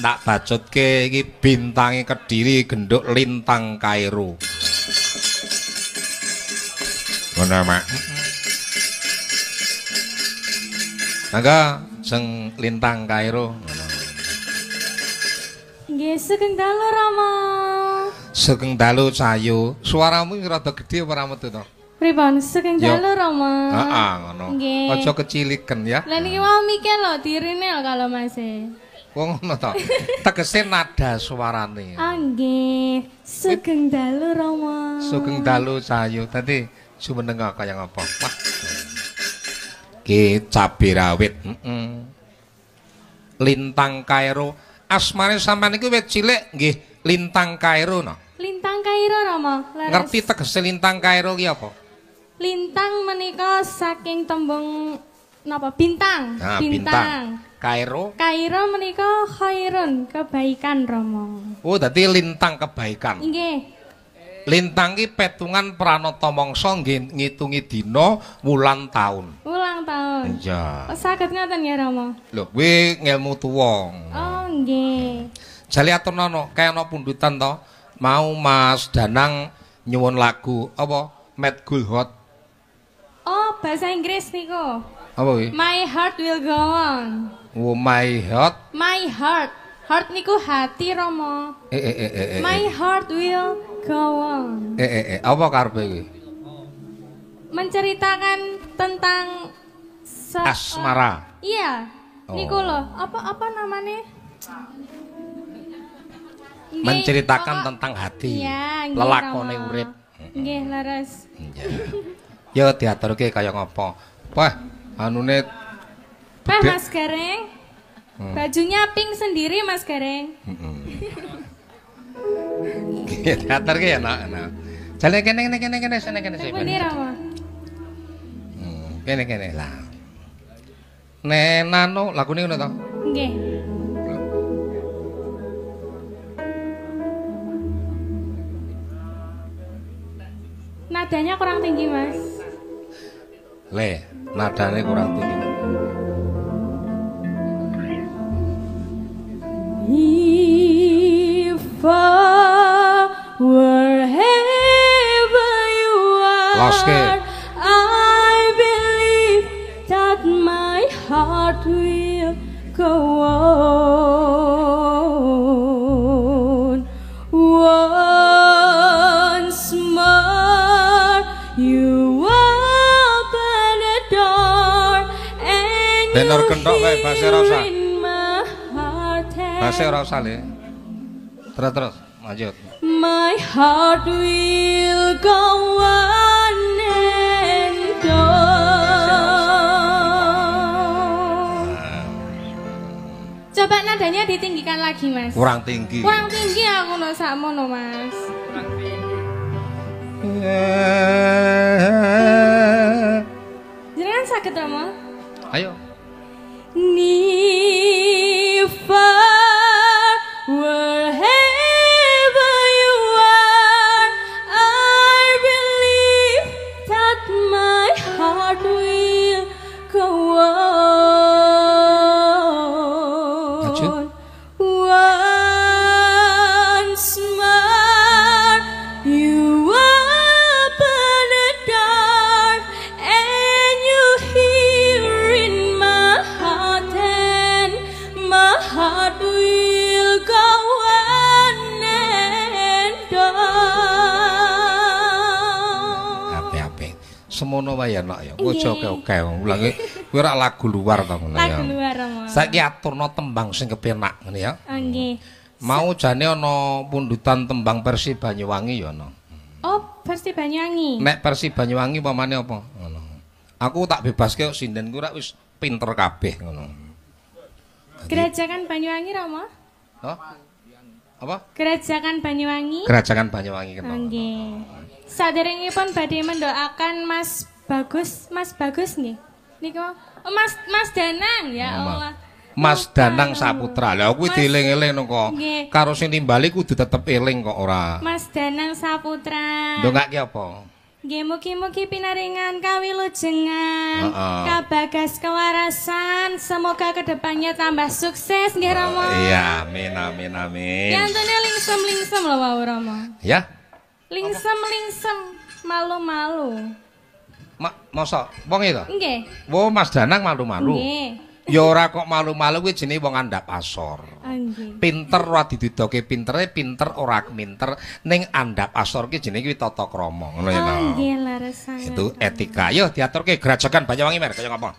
ndak bacutke iki bintange Kediri genduk lintang Kairo. Ngono mak. Mangga sing lintang Kairo ngono. Nggih sugeng dalu Rama. Sugeng dalu Cayu. Suaramu rada gedhe apa ora metu to? Pripun sugeng dalu Rama? Heeh ngono. Nggih. Aja keciliken ya. Lah niki mau mikir lho dirine lho kalau Mas. Wong ngono to. Tegese nada suarane. Ah nggih. Sugeng dalu Rama. Sugeng dalu Cayu. Dadi jumeneng kaya ngapa? Wah. Ki cabe rawit. Lintang Kairo. Asmane sampean iku wit cilik nggih Lintang Kairo no. Lintang Kairo Rama. Ngerti tegese Lintang Kairo ki apa? Lintang menika saking tembung napa bintang. Nah, bintang. Kairo. Kairo menika khairun, kebaikan Rama. Oh, dadi lintang kebaikan. Nggih. Lintang ki petungan pranata mangsa nggih ngitungi dina, wulan, taun. Ulang tahun. Iya. Kok saged ngoten ya Rama? Lho, kuwi ngelmu tuwa. Oh, nggih. Jale aturnono kaya ana pundutan to. Mau Mas Danang nyuwun lagu apa? Mad Cool Hot. Oh, bahasa Inggris niku. Apa kuwi? My heart will go on. Oh, my heart. My heart. Heart niku hati Rama. My heart will go on. Apa karepe kuwi? Menceritakan tentang asmara. Iya. Niku lho, apa namanya? Menceritakan tentang hati. Iya, lelakone urip. Nggih, leres. Ya diaturke kaya ngapa? Wah, anune Pak Mas Gareng. Bajunya pink sendiri Mas Gareng. Diaturke ya nak. Jale kene sene. Pundi Rama? Kene lah. Nenano lagune ngono to? Nggih. Nadanya kurang tinggi, Mas. Le, nadane kurang tinggi. If wherever you are, I believe that my heart will go on. Once more, you open the door and Benor kentok wae base ora usah. Base ora usah le. Terus lanjut. My heart will go on and on. Coba nadanya ditinggikan lagi, Mas. Kurang tinggi. Kurang tinggi aku no sakmono, Mas. Jenengan saged Rama? Ayo. Nifa wherever you are, I believe that my heart will go on. Once more, you open the door and you hear in my heart, and my heart will go on and on. Ape-ape. Semono wae ya, Nok ya. Ojo oke-oke. Ulangi kuwi ora lagu luar to ngono ya. Lagu luar Rama. Saiki aturno tembang sing kepenak ngene ya. Nggih. Mau jane ana pundutan tembang versi Banyuwangi ya ana. Oh, versi Banyuwangi. Nek versi Banyuwangi pamane apa? Ngono. Aku tak bebaske kok sindenku rak wis pinter kabeh ngono. Gerajakan Banyuwangi Rama? Hah? Apa? Gerajakan Banyuwangi. Gerajakan Banyuwangi kena. Nggih. Saderengipun badhe mendoakan Mas Bagus nggih. Niku oh, Mas Danang ya Allah. Mas Danang Saputra. Lah kuwi dieling-eling kok. Nggih. Karo sing nimbali kudu tetep eling kok ora. Mas Danang Saputra. Ndongake apa? Nggih mugi-mugi pinaringan kawilujengan, kabagas kewarasan, semoga kedepannya tambah sukses nggih Rama. Iya, amin amin amin. Yantune lingsem-lingsem lho wau Rama. Ya? Lingsem-lingsem, malu-malu. Masa wong itu? Nggih. Wo Mas Danang malu-malu. Nggih. Ya ora kok malu-malu kuwi jenenge wong andhap asor. Nggih. Pinter ora didudoke pintere, pinter ora minter ning andhap asor ki jenenge kuwi tata krama ngono ya. Nggih laras sangat. Itu etika. Yo diaturke gerajakan Banyuwangi mer kaya ngapa?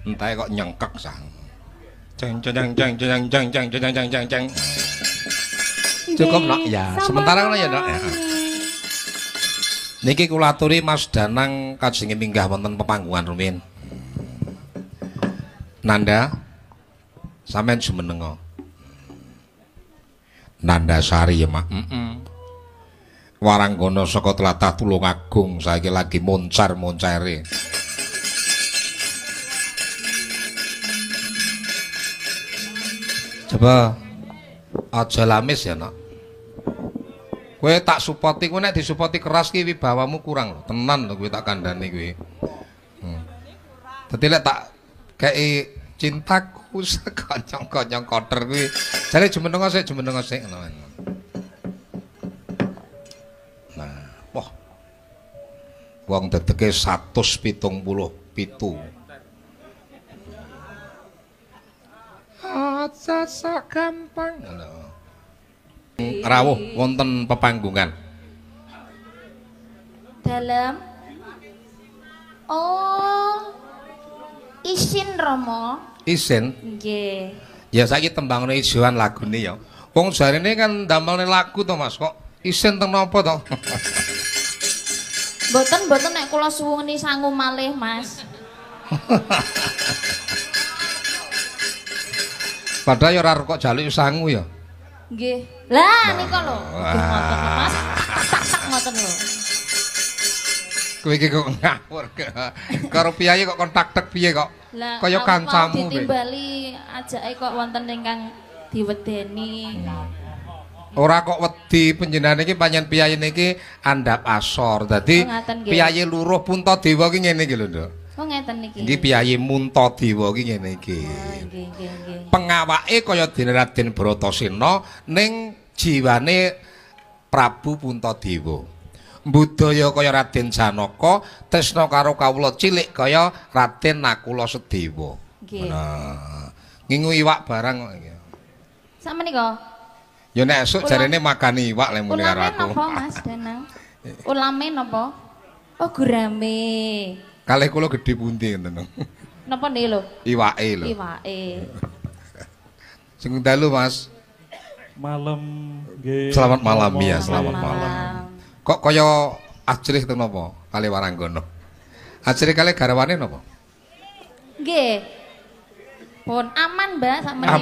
Entah kok nyengkek sang. Jeng jeng jeng jeng jeng jeng jeng jeng jeng jeng. Cukup nak ya. Sementara ngono ya nak ya. Niki kula aturi Mas Danang kajenge minggah wonten pepanggungan rumiyin. Nanda sampean jumenenga. Nanda Sari ya Mak. Waranggana saka tlatah Tulungagung saiki lagi moncar-moncare. Coba aja lamis ya nak. Kowe tak supoti, kowe nek disupoti keras ki wibawamu kurang lho. Tenan lho kowe tak kandhani kowe. Dadi lek tak kei cintaku sekonyong-konyong koter kuwi. Jare jumenenga sik ngono. Nah, wah. Wong dedeke 177. Aja sak gampang ngono. Rawuh wonten pepanggungan. Dalem. Oh. Isin Rama. Isin. Nggih. Ya saiki tembangane ijoan lagune ya. Wong jarine kan damelne lagu to Mas, kok isin teng napa to? Mboten nek kula suwuni sangu malih, Mas. Padahal ya ora kok jaluk sangu ya. Nggih. Lah nika lho. Nggih ngoten lho, Mas. Tak ngoten lho. Kowe iki kok ngawur. Karo piyayi kok kontak-tek piye kok? Kaya kancamu. Ditimbali ajake kok wonten ingkang diwedeni. Ora kok wedi panjenengan iki panjen piyayi niki andhap asor. Dadi piyayi luruh Puntadewa iki ngene iki lho, Nduk. Oh ngeten niki. Iki piyayi Muntadewa iki ngene iki. Nggih. Pengawake kaya dene Raden Bratasena ning jiwane Prabu Puntadewa. Budaya kaya Raden Janaka, tresna karo kawula cilik kaya Raden Nakula Sedewa. Nggih. Nah, ngingu iwak barang kok iki. Sak menika. Ya nek esuk jarene makani iwak lek muni karo aku. Ulame napa Mas Danang? Ulame napa? Oh gurame. Kalih kula gedhe pundi ngoten. Napa niki lho? Iwake lho. Iwake. Sing dalu Mas. Malam nggih. Selamat malam ya, selamat malam. Kok kaya ajrih teng napa kali Waranggana? Ajrih kali garwane napa? Nggih. Pun aman, Mbak, sak menika.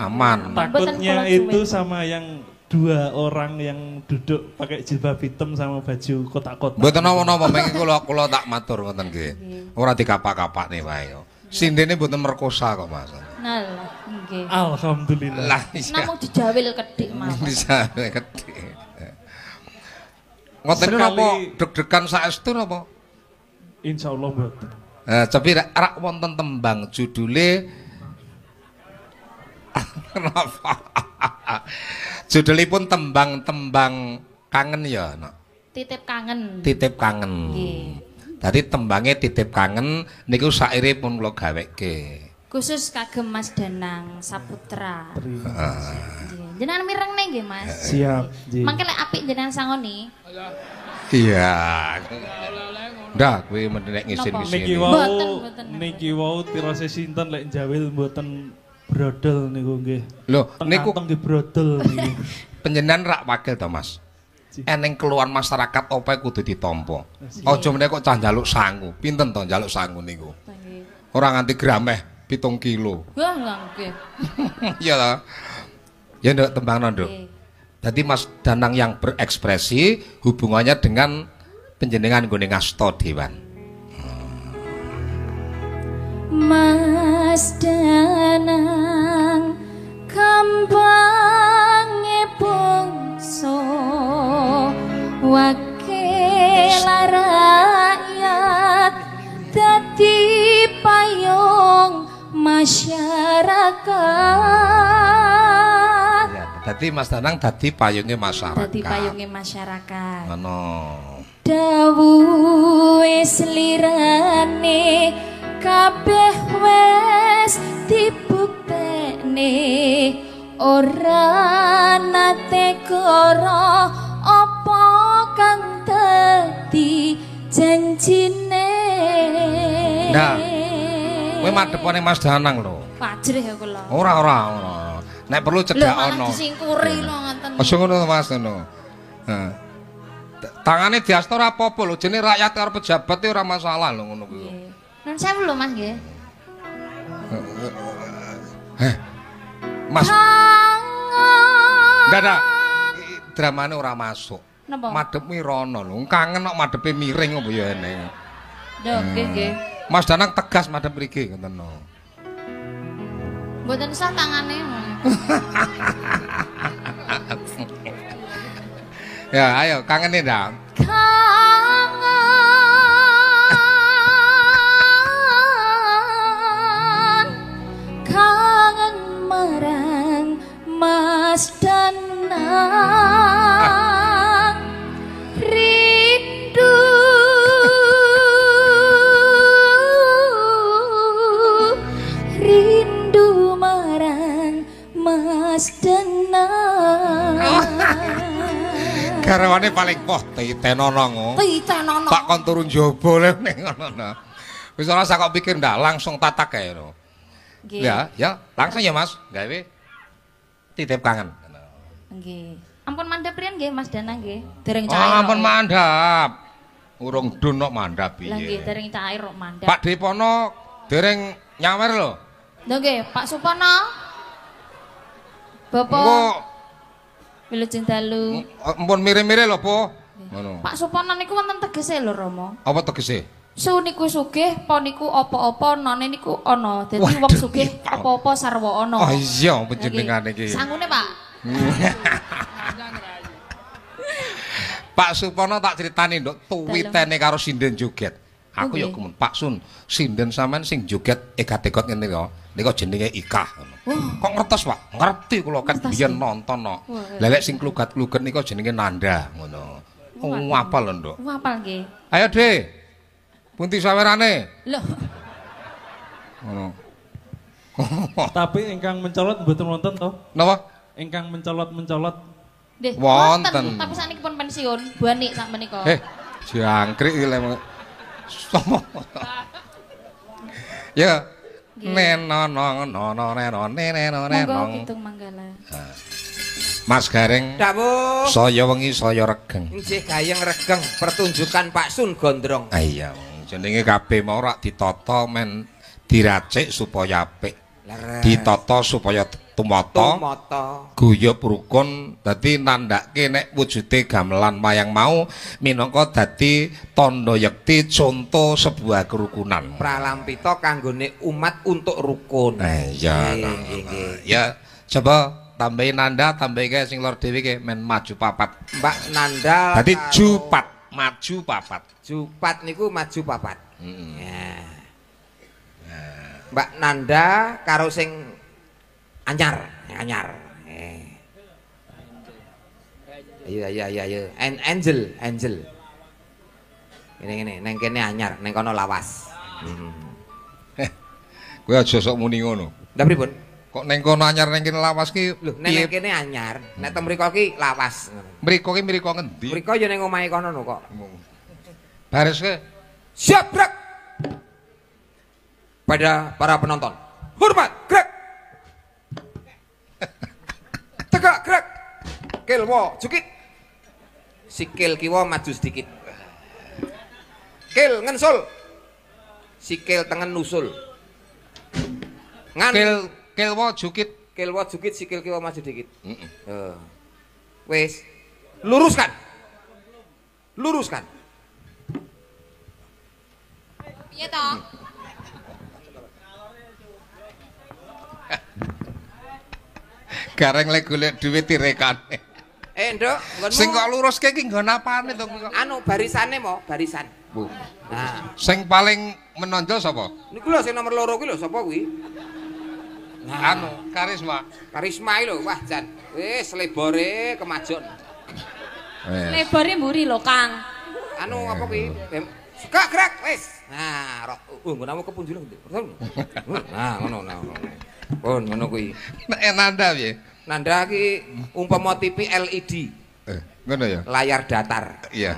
Aman. Takutnya itu sama yang dua orang yang duduk pakai jilbab hitam sama baju kotak-kotak. Mboten napa-napa mengki kula tak matur ngoten nggih. Ora dikapak-kapakne wae. Sindene mboten merkosa kok Mas. Nah, nggih. Alhamdulillah. Lah iya. Namung dijawil kedhik mawon. Bisa kedhik. Ngoten napa deg-degan saestu napa? Insyaallah mboten. Tapi rak wonten tembang judule kenapa? Judulipun tembang-tembang kangen ya, Nak. Titip kangen. Titip kangen. Nggih. Dadi tembangnya titip kangen niku saire pun kula gaweke. Khusus kagem Mas Danang Saputra. Terima Nggih. Jenengan mireng nggih, Mas. Siap. Nggih. Mangke lek apik jenengan sangoni. Iya. Ndak kowe menek ngisin-ngisin. Niki wau tirose sinten lek jawil mboten brodol niku nggih. Lho, niku nggih brodol niki. Panjenengan rak wakil to, Mas. Eneng keluhan masyarakat apa kudu ditampa. Aja meneh kok cah njaluk sangu. Pinten to njaluk sangu niku? Ora nganti grameh 7 kilo. Wah, nggih. Iya to. Ya nduk tembangno, Nduk. Dadi Mas Danang yang berekspresi hubungannya dengan panjenengan nggone ngasta dewan. Mas Danang kambange bangsa wakil rakyat dadi payung masyarakat. Ya, dadi Mas Danang dadi payunge masyarakat. Dadi payunge masyarakat. Ngono. Dawuhe slirane kabeh wis dibuktekne ora nate karo apa kang dadi janjine. Nah, kowe madhepane Mas Danang lho. Wajrih kula. Ora. Nek perlu cedhak ana. Lho, disingkuri lho ngoten. Aja ngono Mas ngono. Nah. Tangane diasta ora apa-apa lho, jenenge rakyat karo pejabat ora masalah lho ngono kuwi. Nggih. Nun sewu lho Mas nggih. Mas. Enggak ada. Dramane ora masuk. Napa? Madhep mirono lho. Kangen kok madhepe miring apa ya eneng. Lho, nggih. Mas Danang tegas madhep mriki ngoten no. Mboten sah tangane. Ya, ayo kangenin dah. Kangen marang Mas Danang rindu marang Mas Danang. Garwane paling poh titenono. Titenono. Tak kon turun jaba le ning ngono. Wis ora usah kok pikir ndak, langsung tatak kae lho. Nggih. Ya, langsung ya Mas, gawe titip kangen. Nggih. Ampun mandhap riyen nggih Mas Danang nggih. Dereng Oh, cair. ampun mandhap. Urung dun kok mandhap Lah nggih piye. dereng cair kok mandhap. Pak Depono dereng nyawer lho. Lho nggih, Pak Supono. Bapak Engko Wilujeng dalu. ampun mire-mire lho, Po. Ngono. Pak Supono niku wonten tegese lho Rama. Apa tegese? Su niku sugih, po niku apa-apa, none niku ana. Dadi wong Waduh, sugih iya. apa-apa sarwa ana. Oh iya panjenengane iki. Sangune, Pak. Pak Supono tak critani nduk tuwitene karo sinden joget. Aku ya Oke. kemun Pak Sun, sinden sampean sing joget egat-egot ngene kok. Nika jenenge Ikah ngono. Kok ngertos, Pak? Ngerti kula kan Ngertos, biyen ya? nonton no. Wah, Lelek sing klugat-kluget nika jenenge Nanda ngono. Oh, apal lho, Nduk. Apal nggih. Ayo, De. Punti sawerane. Lho, Ngono. Tapi ingkang mencolot mboten wonten toh? Napa? Ingkang mencolot-mencolot nggih. Wonten. Tapi sakniki pun pensiun, Buani sak menika. Jangkrik iki lek somo. Ya. Nggih. Nenono nono neno neno Monggo neno. kitung manggala. Mas Gareng Dawuh. saya wengi saya regeng. Nggih gayeng regeng pertunjukan Pak Sun Gondrong. Ah iya, jenenge kabeh mau rak ditata men diracik supaya apik. Leres. Ditata supaya tumata. Tumata. Guyub rukun dadi nandhake nek wujude gamelan wayang mau minangka dadi tandha yekti contoh sebuah kerukunan. Pralampita kanggone umat untuk rukun. Iya. Nggih, nggih. Ya, coba tambahin nanda, tambahin kayak sing lor dewi kayak men maju papat. Mbak Nanda. Tadi karo jupat, maju papat. Jupat niku maju papat. Mm. Ya. Mbak Nanda karo sing anyar. Iya. Angel. Ini neng kene anyar, neng kono lawas. Gue aja sok muni ngono. Ndak pripun? Kok neng kono anyar neng kene lawas ki? Lho, nek neng kene anyar, nek teng mriko ki lawas. Mriko ki mriko ngendi? Mriko ya ning omahe kono no kok. Baris ke? Siap, gerak. Pada para penonton. Hormat, gerak. Tegak, gerak. Kilwo, jukit. Sikil kiwa maju sedikit. Kil ngensul. Sikil tengen nusul. Ngan Kilwo jukit. kilwo jukit sikil kiwa maju dikit. Wis. Luruskan. Piye to? Gareng lek golek dhuwit direkane. Nduk, nggonmu. Sing kok luruske ki nggon apane to kuwi kok? Anu barisane mo, barisan. Nah, Sing paling menonjol sapa? niku lho sing nomor loro kuwi lho sapa kuwi? Anu, karisma. Karisma iki lho, wah jan. Wis lebore kemajon. Lebore mburi lho, Kang. Anu apa kuwi? Suka gerak wis. Nah, nggonmu kepunjul ngendi? Nah, ngono. Pun ngono kuwi. Nek Nanda piye? Nanda ki umpama TV LED, Ngono ya. layar datar. Iya.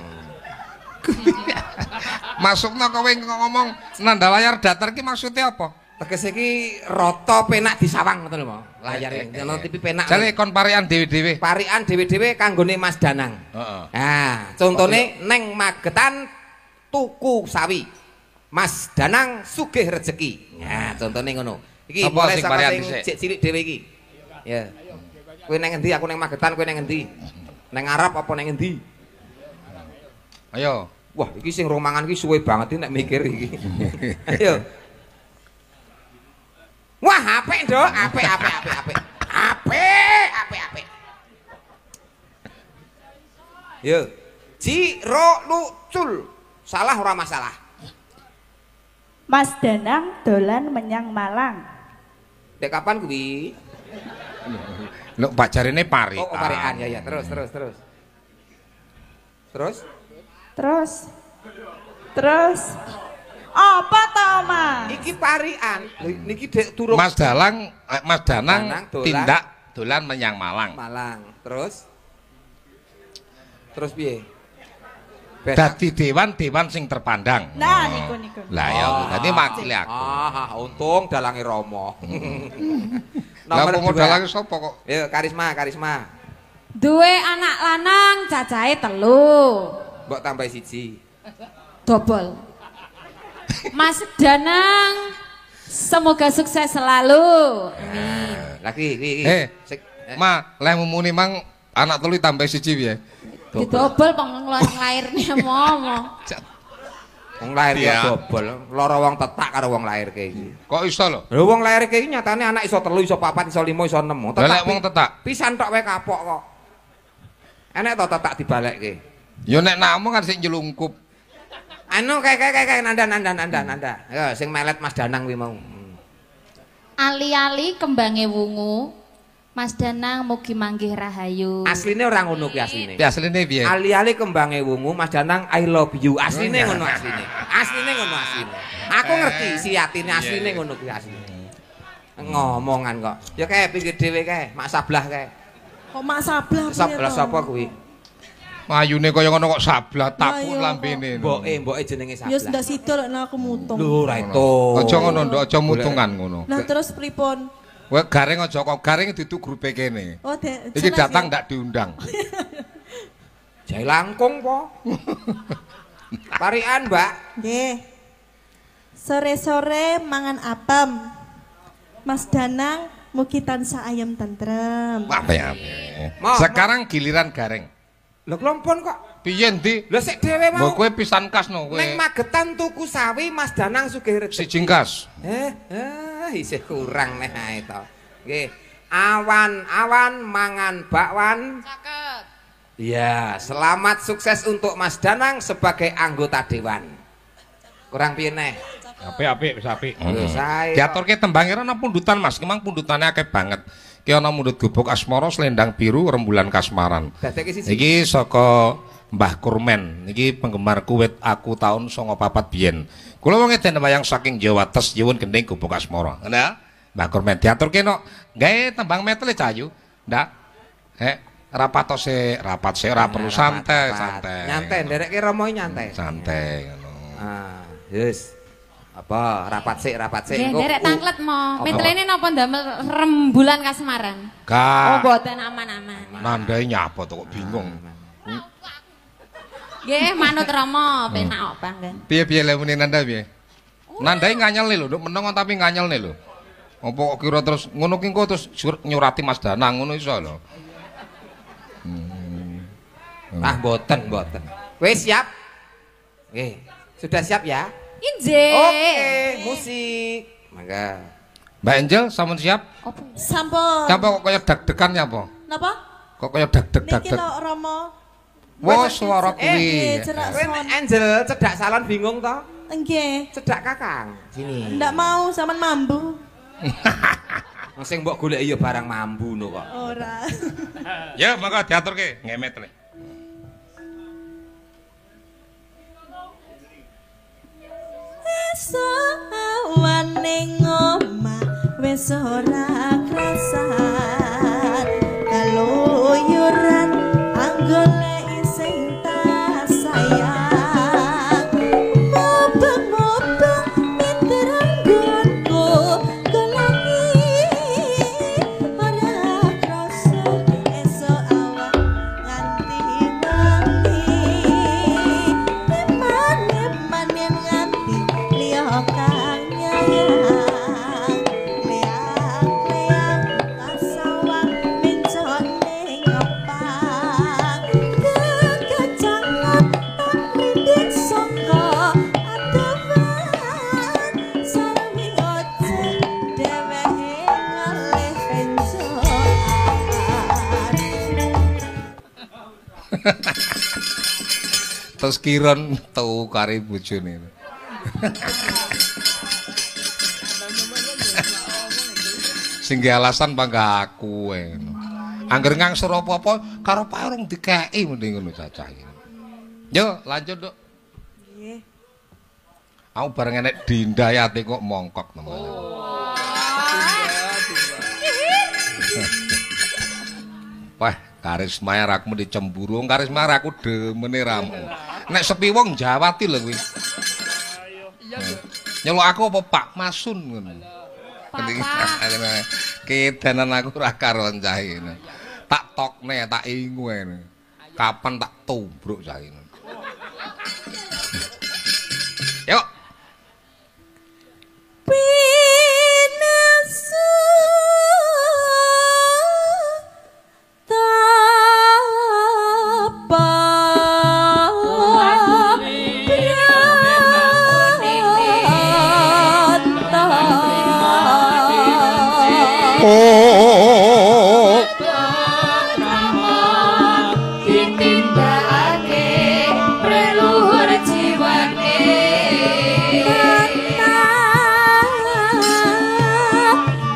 Masukno kowe ngomong nanda layar datar ki maksudnya apa? Tegese ki rata penak disawang ngoten lho, Mo. Layare ngono TV penak. Jale kon parian dhewe-dhewe. Parikan dhewe-dhewe kanggone Mas Danang. Heeh. Nah, contone neng Magetan tuku sawi. Mas Danang sugih rezeki. Nah, contone ngono. Iki Apa mulai sing saka varian sing dhisik? cek cilik dhewe iki. Ya. Kowe neng endi? Aku neng Magetan, kowe neng endi? Neng Arab apa neng endi? Ayo. Wah, iki sing romangan iki suwe banget iki nek mikir iki. Ayo. Wah, apik, Nduk. Apik. Apik. Yo. Ciro lucul. Salah ora masalah. Mas Danang dolan menyang Malang. Dek kapan kuwi? Lho pajarine pari. Oh, parian ya. Terus. Terus. Apa to, Mas? Iki parian. Lho, niki dek turun Mas Danang Danang dolan. tindak dolan menyang Malang. Malang. Terus piye? Dadi dewan sing terpandang. Nah, niku. Lah ya, dadi makili aku. Untung dalange Rama. Lah Nomor mau dua. dalange sapa kok? Yo, karisma. Duwe anak lanang cacahe 3. Mbok tambah 1. Dobol. Mas Danang semoga sukses selalu. Amin. Lagi Ma, leh mumuni mang anak 3 tambah 1 piye? Didobol lairnya momo. Wong lahir ya Iya. dobol. Lara wong tetak karo wong lahir ke iki. Kok iso lho? Lho wong lahir ke iki nyatane anak iso 3, iso 4, iso 5, iso 6. Lah lek wong tetak. Pisan tok wae kapok kok. Enek to tetak dibalekke. Ya nek namu kan sik nyelungkup. Anu kayak nanda. Ya sing melet Mas Danang kuwi mau. Ali-ali kembange wungu. Mas Danang mugi manggih rahayu. Asline ora ngono kuwi asline. Ya asline piye? Ali-ali kembange wungu Mas Danang I love you. Asline ngono asline. Asline ngono asline. Aku ngerti isi atine asline ngono kuwi asline. Ngomongan kok. Ya kae pinggir dhewe kae, mak sablah kae. Kok mak sablah piye Sablah to? sapa kuwi? Mayune kaya ngono kok sablah takut Ayo, lambene. Mboke jenenge Ya sablah. ndak sida lek aku mutung. Lho ra itu. Aja ngono nduk, aja mutungan ngono. Nah terus pripun? Kowe garing aja kok garing dudu grupe kene. Oh, Iki datang ndak diundang. Jae langkung po. Parian, Mbak. Nggih. Sore-sore mangan apem. Mas Danang mugi tansah ayem tentrem. Apa ya? Sekarang giliran garing. Lho klompon kok. Piye ndi? Lho sik dhewe Mbok mau. kowe pisan kasno kowe. Ning Magetan tuku sawi Mas Danang sugih rezeki. Siji kas. Isih kurang neh ae to. Nggih. Awan-awan mangan bakwan. Cakep. Iya, selamat sukses untuk Mas Danang sebagai anggota dewan. Kurang piye neh? Apik wis apik. Wis ae. Diaturke tembange ana pundutan Mas, memang pundutane akeh banget. Ki ana mundut gubuk asmara selendang biru rembulan kasmaran. Dadekke siji. Iki saka Mbah Kurmen. Niki penggemar kuwit aku tahun 94 biyen. Kula wong eden wayang saking Jawa Tes nyuwun gending gubuk asmara. Nggih. Mbah Kurmen diaturke no gawe tembang metel cayu. Ndak. Rapat se ora perlu santai. Nyantai, nderekke romo nyantai. Santai ngono. Ah, yes. Apa rapat sik Nggih, engko. derek tanglet mo. Metlene napa ndamel rembulan kasmaran? Oh, Ka mboten aman-aman. nandai nyapa to kok bingung. Nggih, manut Rama, penak kok Bang. Piye-piye lek muni nanda piye? Nandai nganyelne lho, nduk meneng tapi nganyelne lho. Apa kok kira terus ngono ki engko terus nyurati Mas Danang ngono iso lho. Ah, mboten. Wis siap? Nggih. Sudah siap ya? Injih. Oke, musik. Mangga. Mbak Angel sampun siap? Sampun. Nyapa kok kaya deg-degan nyapa? Napa? Kok kaya deg-deg Niki deg-deg. lho Rama. Wo swara kuwi. Cerak Kowe son. Angel cedak salon bingung to? Nggih. Cedak Kakang. Sini. Ndak mau sampean mambu. Sing mbok goleki ya barang mambu no kok. Ora. Ya, maka diaturke ngemet le. Esuk awan ning omah wis ora krasan. Kaluyuran anggone sing tak sayang. Mobeng-mobeng pinter anggonku goleki ora krasa esuk awan nganti mani. Eman-eman yen nganti liya kang nyayang. Leang-leang kasawang mencot ning ngepang. Kekecangan tak rindik saka adewan. Sarwi ojek dheweke ngalih pencoan. Terus kiron tau kare bojone. Sing ge alasan bangga aku Angger ngangsur apa-apa karo Pak urung dikeki mending ngono cacah iki. Yo, lanjut, Duk. Nggih. Aku bareng enek Dinda Yati kok mongkok temen. Wah, karisma aku mesti cemburu, karisma aku demene ramu. Nek sepi wong Jawati lho kuwi. Nyeluk aku apa Pak Masun ngono. Kedanan aku ora karon cah iki. tak tokne, tak ingu ngene. Kapan tak tubruk saiki. Yuk. Pinasu tapa Oh ditindakake preluhur jiwane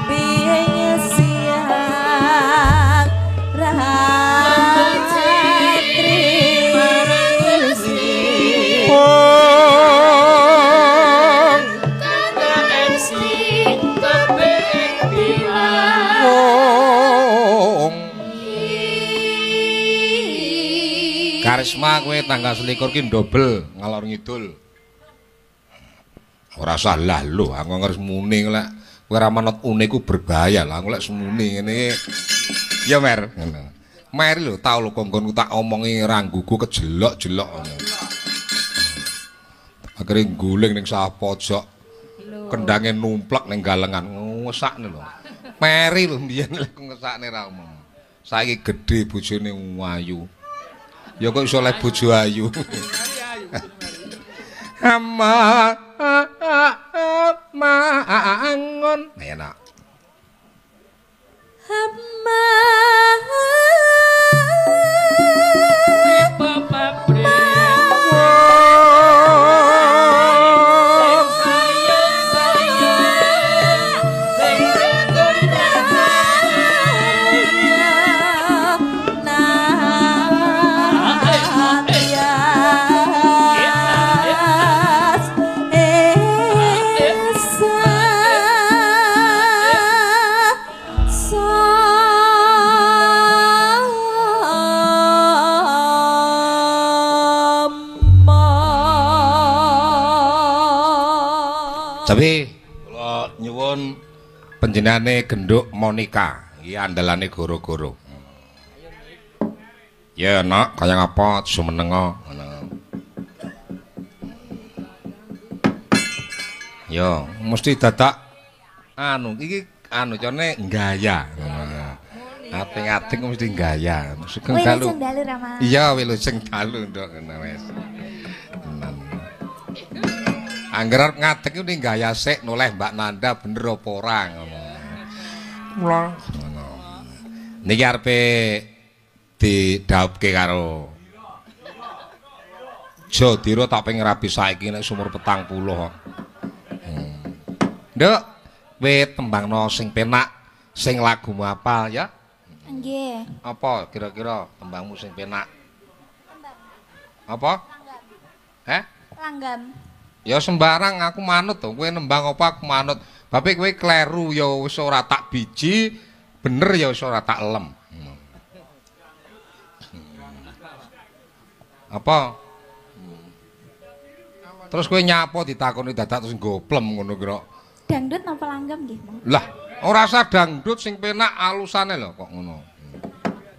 piye siang rahatri Karisma kowe tanggal 21 ki ndobel ngalor ngidul. Ora salah lho, aku ngeres muni lek kowe ora manut une ku berbahaya lah. Aku lek semuni ngene. Ya Mer, ngono. Mer lho tau lho konggonku tak omongi rangguku kejelok-jelok ngono. Akhire guling ning sawah pojok. Kendange numplek ning galengan ngesakne lho. Meri lho mbiyen lek ngesakne ra omong. Saiki gedhe bojone ayu. Ya kok iso lek bojo ayu. Mangon. Enak. Tapi kula nyuwun panjenengane genduk Monica, iki andalane goro-goro. Ya nak, kaya ngapa sumenenga ngono. Ya, mesti dadak anu iki anu jane gaya. Ating-ating mesti gaya. Sugeng dalu. Iya, wilujeng dalu nduk ngono wis. Angger ngadeg iki gaya sik noleh Mbak Nanda bener apa ora ngono. Mula ngono. Niki arepe didhawuhke karo Jodiro tak pengen rabi saiki nek sumur 40 kok. Nduk, kowe tembangno sing penak, sing lagumu apal ya? nggih Apa kira-kira tembangmu sing penak? Apa? langgam Ya sembarang aku manut to, kowe nembang apa aku manut. Bape kowe kleru ya wis ora tak biji, bener ya wis ora tak lem. Apa? Terus kowe nyapa ditakoni dadak terus goplem ngono kira. dangdut napa langgam nggih Bang Lah, ora usah dangdut sing penak alusane lho kok ngono.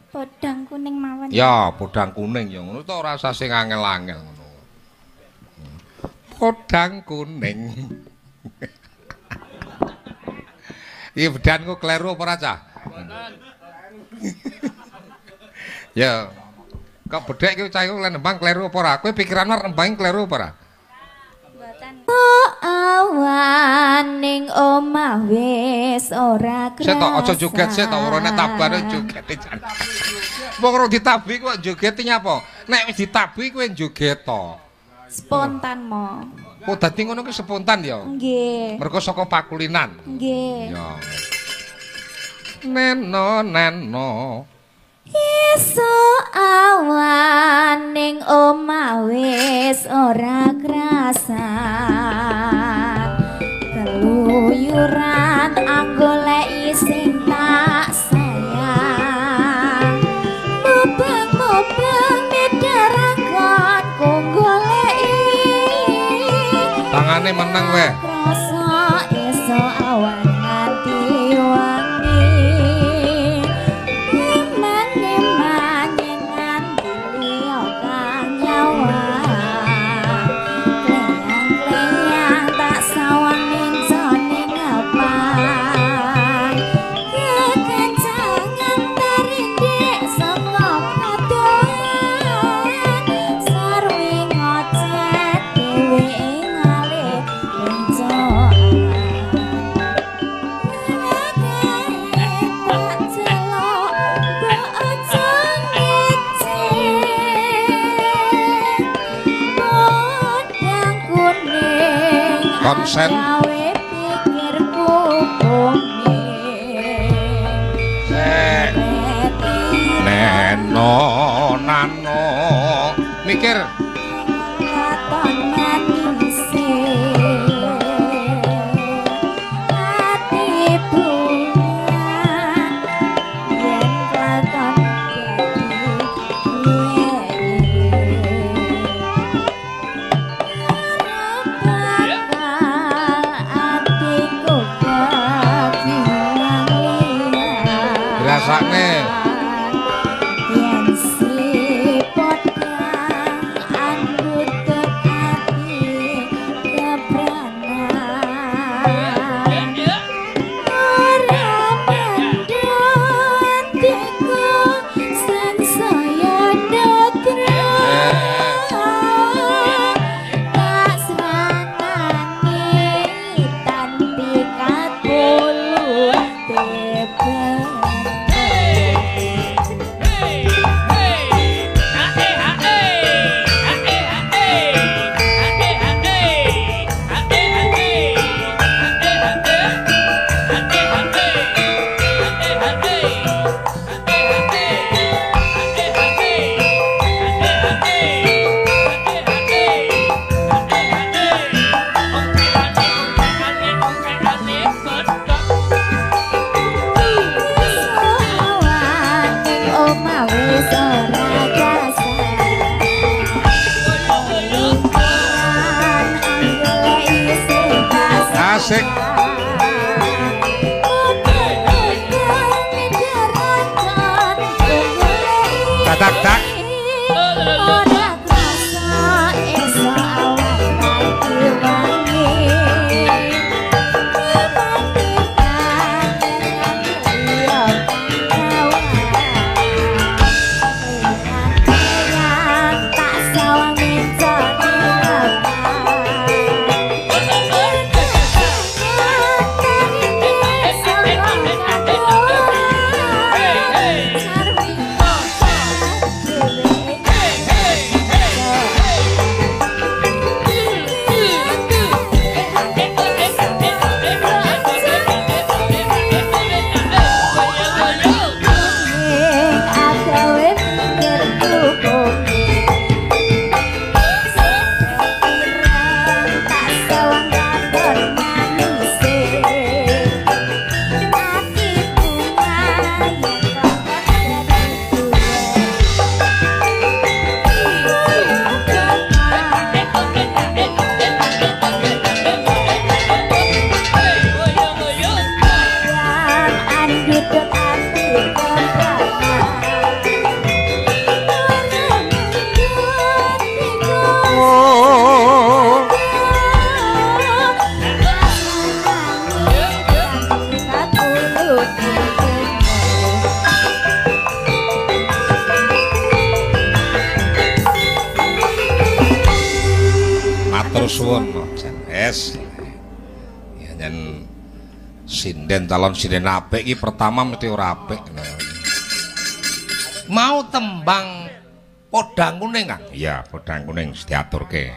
podang kuning mawon Ya, podang kuning ya ngono to ora usah sing angel-angel ngono. Podang kuning. Iki bedanku kleru apa ora cah? Ya. Kok bedhek iki cah iku nembang kleru apa ora? Kowe pikiran arep nembang kleru apa ora? awan ning omah wis ora krasa Sik tok aja joget sik tok ora nek tabane joget jan. Wong ora ditabi kok joget nyapa? Nek wis ditabi kowe joget to. spontan mo Oh dadi ngono ki spontan ya. nggih Mergo saka pakulinan. nggih Ya. Neno neno. esuk awan ning omah wis ora krasa keluyuran anggoleki sing tak sayang mubeng-mubeng medarakan kok goleki Tangane meneng weh. krasa esuk awan nganti wangi iman konsen gawe pikirku bumi neno nano mikir katon manise ati bunga yen katon rasane yen sipot anggut ati kebranan ora mandhat tiku sang saya dotra tak swanani tanti katulu tebak. asik tak tak tak suwun jan es ya jan sinden calon sinden apik iki pertama mesti ora apik mau tembang podang kuning Kang iya podang kuning diaturke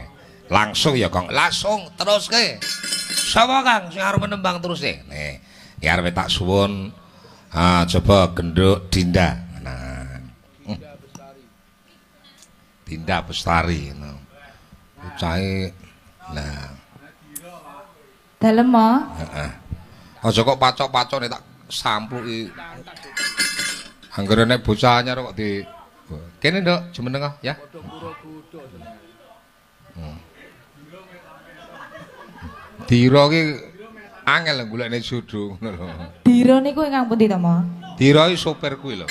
langsung ya Kang langsung teruske sapa Kang sing arep nembang terus nih ya arep tak suwun coba genduk Dinda nah Dinda Bestari ucahe nah dalem mo aja kok pacok-pacok nek tak sampluki anggere nek bocah anyar kok di kene nduk jumeneng ya Dira ki angel golekne jodoh ngono lho Dira niku ingkang pundi to mo Dira iki sopir kuwi lho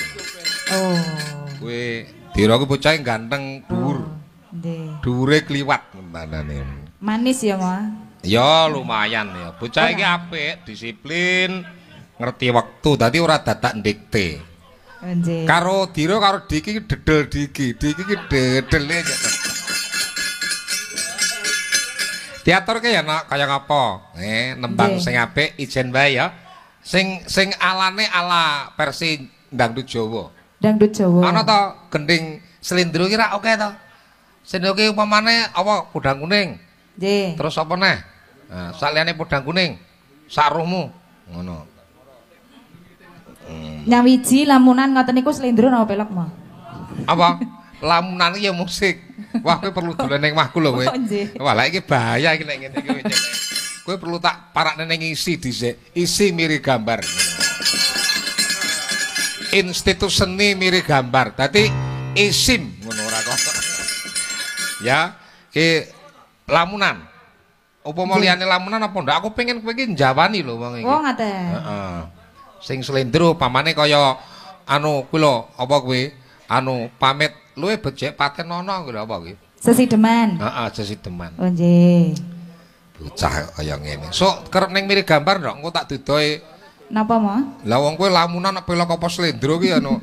oh kuwi Dira ki bocah ganteng dhuwur nggih dhuwure kliwat manane manis ya mo ya lumayan ya bocah iki apik disiplin ngerti wektu dadi ora dadak ndikte nggih karo Dira karo Diki dedel Diki ki dedele diaturke ya nak kaya ngapa nembang sing apik ijen wae ya sing alane ala versi dangdut Jawa ana to gending slendro ki ra oke to slendro ki upamane apa podang kuning nggih terus apa neh Nah, saliyane podang kuning. Saruhmu ngono. Nyawiji lamunan ngoten niku slendro napa pelok mah? Apa? Lamunan iki ya musik. Wah, kowe perlu dolen ning omahku lho kowe. Oh, nggih. Wah, lha iki bahaya iki nek ngene iki kowe. Kowe perlu tak parakne ning isi dhisik. Isi mirip gambar. Institut seni mirip gambar. Dadi isim ngono ora kok. Ya, ki lamunan. Upama liyane lamunan apa ndak aku pengen kowe iki njawani lho wong iki. Oh, ngaten. Heeh. Sing slendro pamane kaya anu kuwi lho, apa kuwi? Anu pamit luwe becik paten ana kuwi lho apa kuwi? Sesideman. Heeh, sesideman. Oh nggih. Bocah kaya ngene. Sok kerep ning mirip gambar ndok engko tak dudoe. Napa mah? Lah wong kowe lamunan nek pelok apa slendro ki anu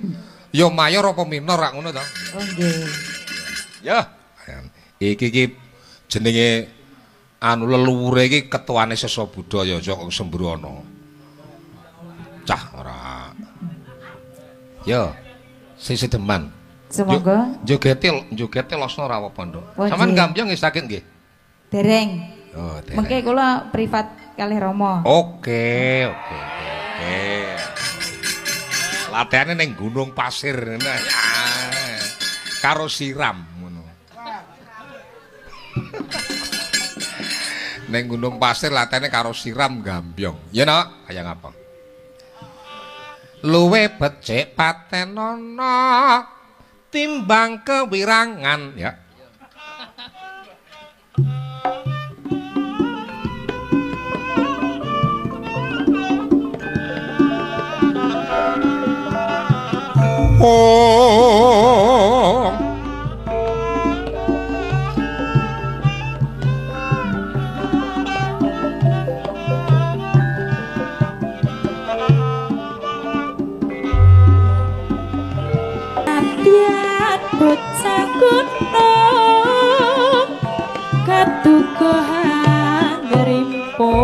ya mayor apa minor rak ngono to. Oh nggih. Ya. Iki jenenge anu leluhure iki ketuane Sesa Budaya Joko Sembrono. Cah ora. Ya. Sesideman. Semoga Jogete losno ora apa-apa, Nduk. Oh, Sampeyan nggih. gambyong nggih sakit nggih. dereng. Oh, dereng. Mengke kula privat kalih Rama. Oke. Latihane ning Gunung Pasir ngene. Karo siram ngono. Ning Gunung Pasir latihane karo siram gambyong. Ya nak, kaya ngapa? Luwe becik paten ana timbang kewirangan ya. Oh Atiat bocah gunung katukuhan grimpo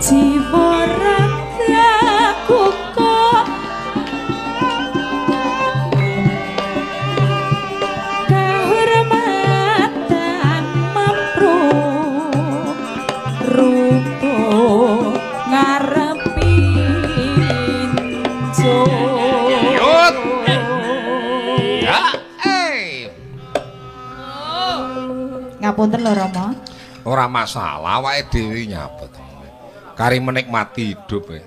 jiwa rakyatku kok kehormatan mempru rupo ngarepi Yut. Ya, Ngapunten lho Rama. ora masalah awake dhewe nyabet. Kari menikmati hidup e.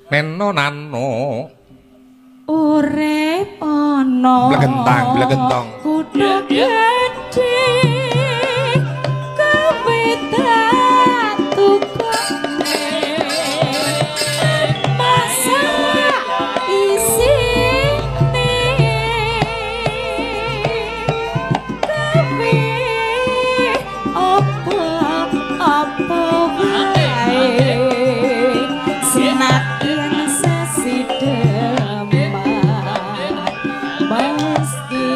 Neno nano urip ana blegentang kudu gedhe kawetan tukane masa isine kawe apa wae senadyan sesideman mesti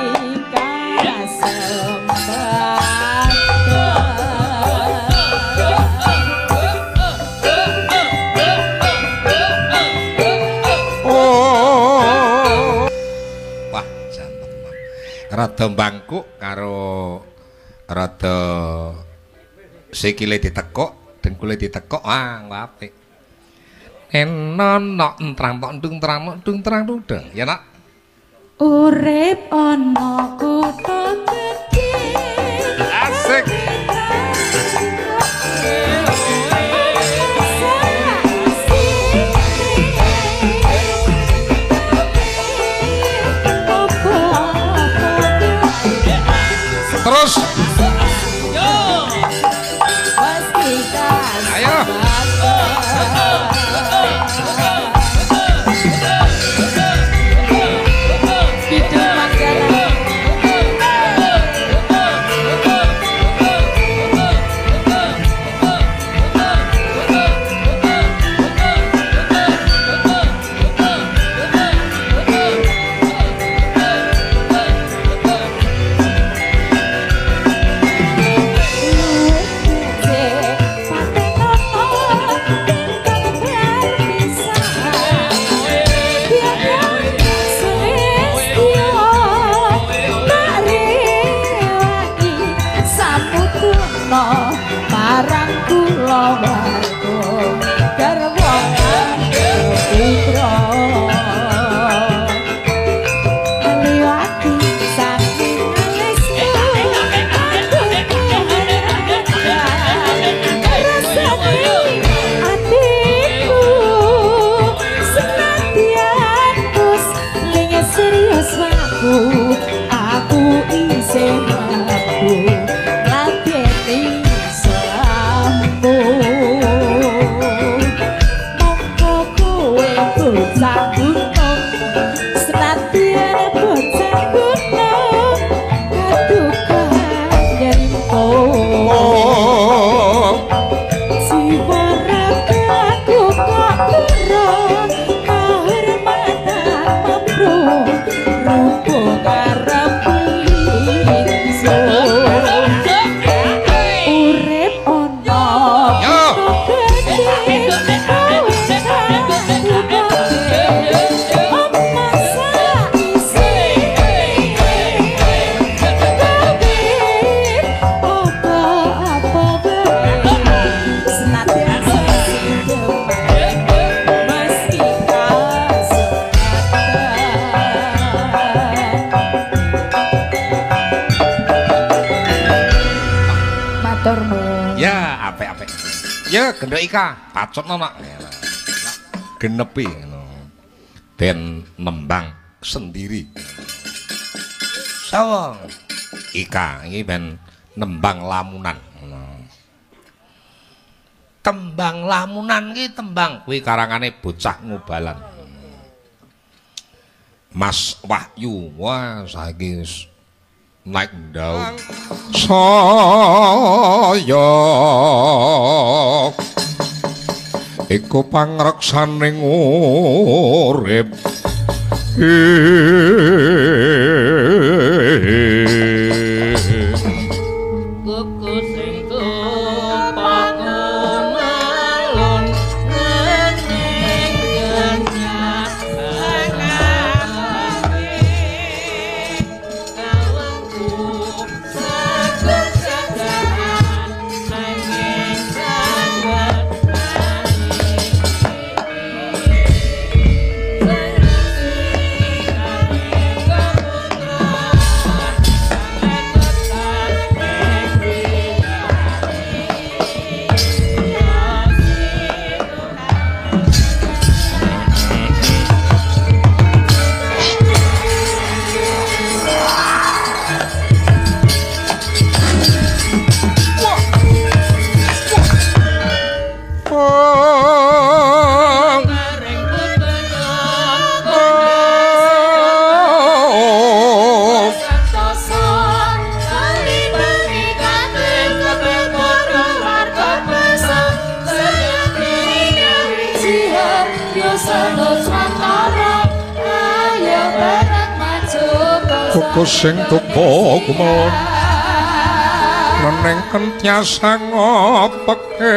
oh. Wah, janten. Rada bangkuk karo rada sikile ditekuk, dengkule ditekuk. Wah, apik. Enon nok entrang tok ndung terang nok ndung terang ndung. Ya nak. urip ana kutha gedhe Asik. Terus. Ayo. Ya gendhek ika pacotno nak. Genepi ngono. Ben nembang sendiri. Sawa. Ika iki ben nembang lamunan. Tembang lamunan iki tembang kuwi karangane bocah Ngubalan. Mas Wahyu wah saiki naik daun saya iku pangreksaning urip kuku sing tupak ngalun ngening genyak Kuku sing tupo kumon neneng kentyasa ngopeke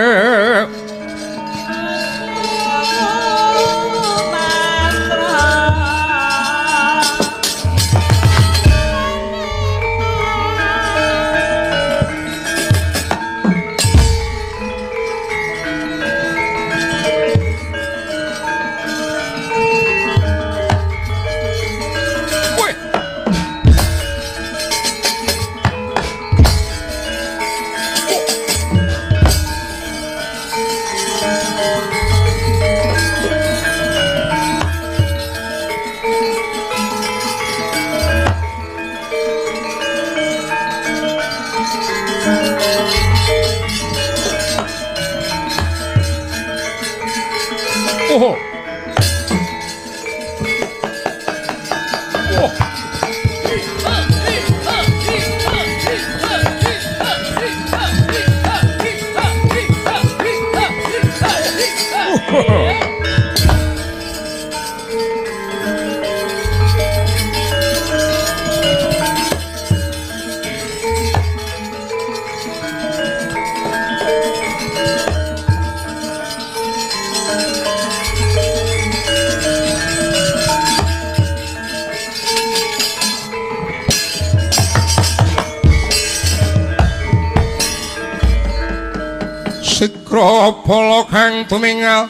Grapala kang tumingal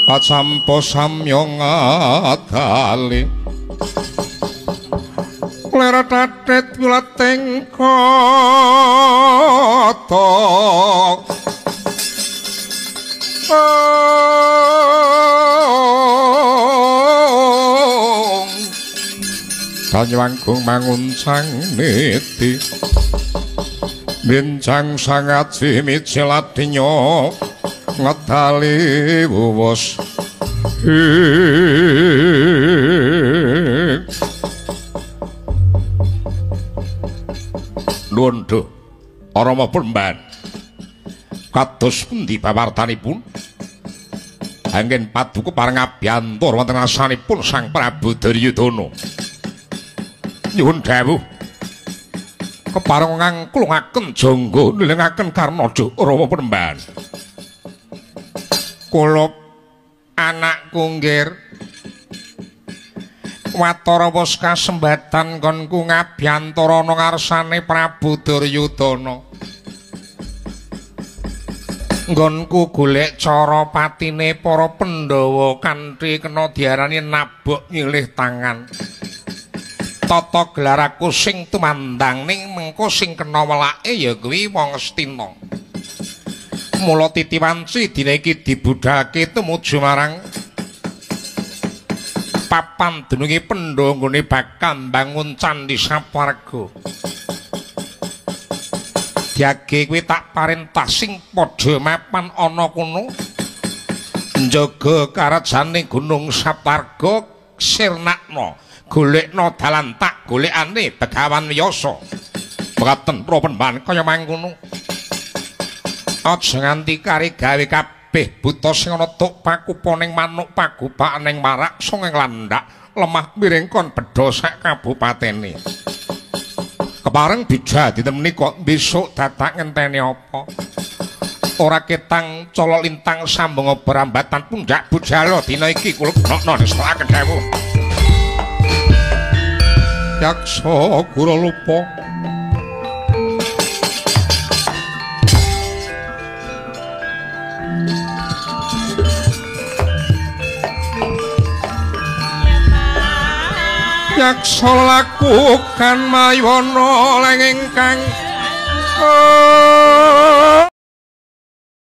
pacampa samyong adali lera tatet wilating kotok Tanyangkung manguncang niti Bincang sangat simicilatinya Ngetali wuwus Nuwun Rama Pemban kados pundi pawartanipun anggen paduka pareng abyantur wonten asanipun Sang Prabu Duryudana nyuwun dawuh kepareng ngangklungaken jangga nilengaken Karnaja Rama Pemban kula anak kunggir watara wis kasembatan nggonku ngabyantara ana ngarsane Prabu Duryudana nggonku golek cara patine para Pandhawa kanthi kena diarani nabok nyilih tangan tata gelar aku sing tumandang ning mengko sing kena welake ya kuwi wong Astina mula titiwanci dina iki dibudhalake tumuju marang papan dununge Pandhawa nggone bakal mbangun Candhi Saparga Diage kuwi tak parentah sing padha mapan ana kono njaga karajaning Gunung Saparga sirnakna golekna dalan tak golekane Begawan Wiyasa mekaten Pemban kaya mangkono aja nganti kari gawe kabeh buta sing ana tuk pakuponing manuk pagupakaning marak songeng landak lemah miring kon bedha sak kabupatene kepareng bija ditemeni kok besok dadak ngenteni apa ora ketang colok lintang sambung berambatan pundak bujala dina iki kula gunakna nestakaken dawuh yaksa gura lupa yaksa lakukan maywana lenging kang